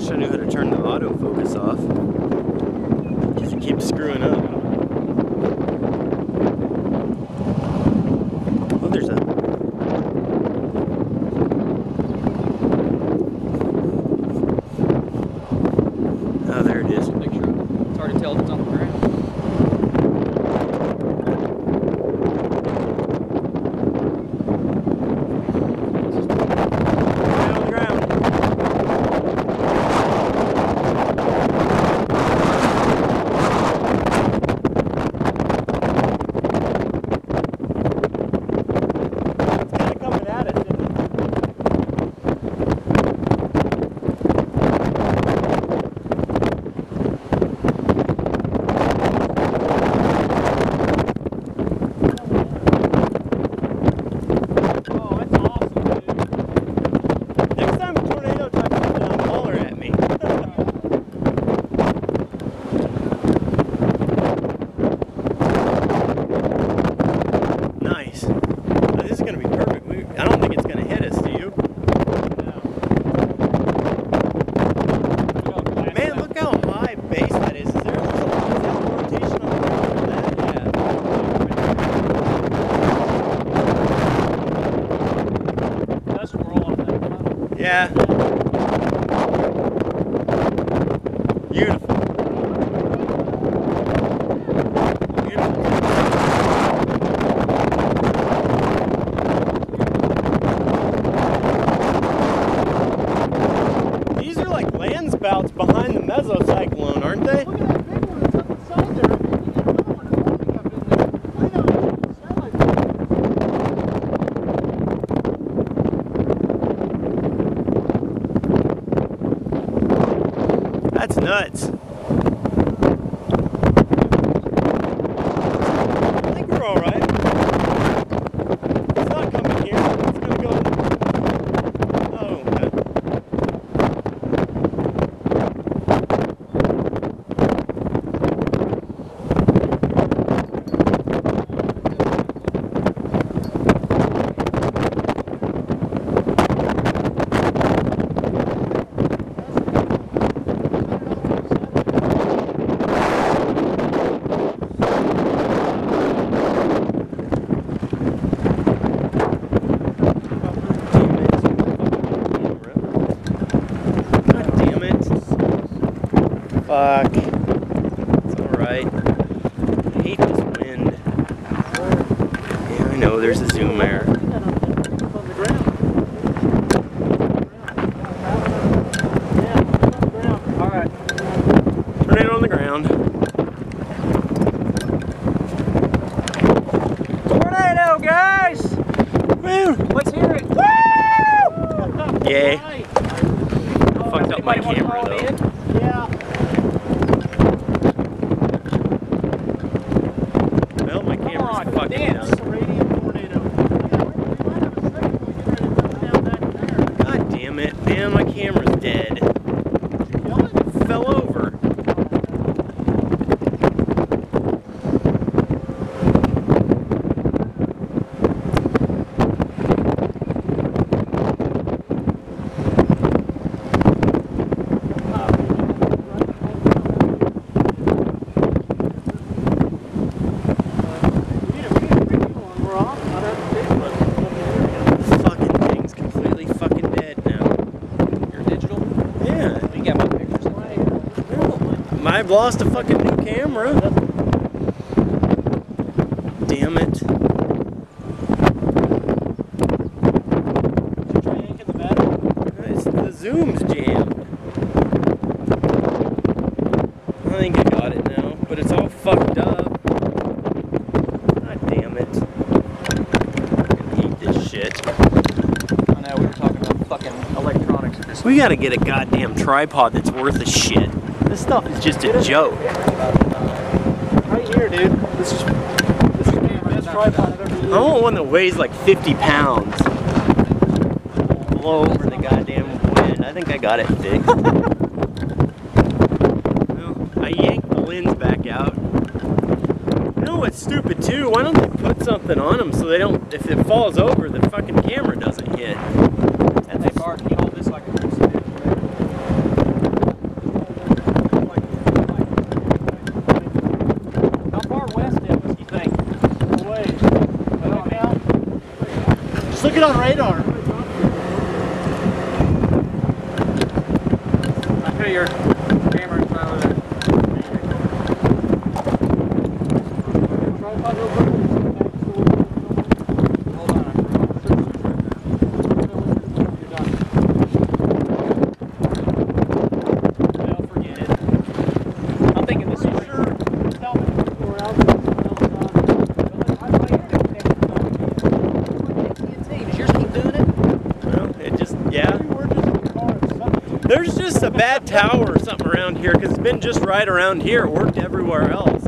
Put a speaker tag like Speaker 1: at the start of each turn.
Speaker 1: wish I knew how to turn the autofocus off, because it keeps screwing up. Oh, there's a... Oh, there it is.
Speaker 2: It's hard to tell if it's on the ground.
Speaker 1: Yeah. Beautiful. These are like landspouts behind the mesocyclone, aren't they?
Speaker 3: Look at that big one that's up the side there.
Speaker 1: That's nuts. I think we're all right. It's not coming here. It's gonna go. Oh, okay. Fuck. It's alright. I hate this wind. Yeah, I know, there's a zoom error.
Speaker 3: Alright.
Speaker 1: Tornado on the ground.
Speaker 3: Tornado, guys!
Speaker 1: Woo!
Speaker 3: Let's hear it. Woo!
Speaker 1: Yay.
Speaker 3: Right.
Speaker 1: Fucked up my camera though.
Speaker 3: Yeah.
Speaker 1: Well, my camera's fucking
Speaker 3: dance.
Speaker 1: down. God damn it. Man, my camera's dead. It fell over. I've lost a fucking new camera. Damn it. The zoom's jammed. I think I got it now, but it's all fucked up. God damn it. I hate this shit.
Speaker 2: I know, we were talking about fucking electronics.
Speaker 1: We gotta get a goddamn tripod that's worth a shit. This stuff is just a joke.
Speaker 3: Right here, dude. This is the best tripod I've ever used.
Speaker 1: I want one that weighs like 50 pounds. Blow over the goddamn wind. I think I got it fixed. Well, I yanked the lens back out. You know what's stupid too? Why don't they put something on them so they don't, if it falls over, the fucking camera doesn't hit?
Speaker 2: And they Bart, can you hold this like a
Speaker 3: on radar. I put your camera in front of it. Hold on.
Speaker 1: They'll forget it. I'm thinking this is sure.
Speaker 2: Does yours keep doing it?
Speaker 1: Well, it just, yeah. There's just a bad tower or something around here because it's been just right around here. It worked everywhere else.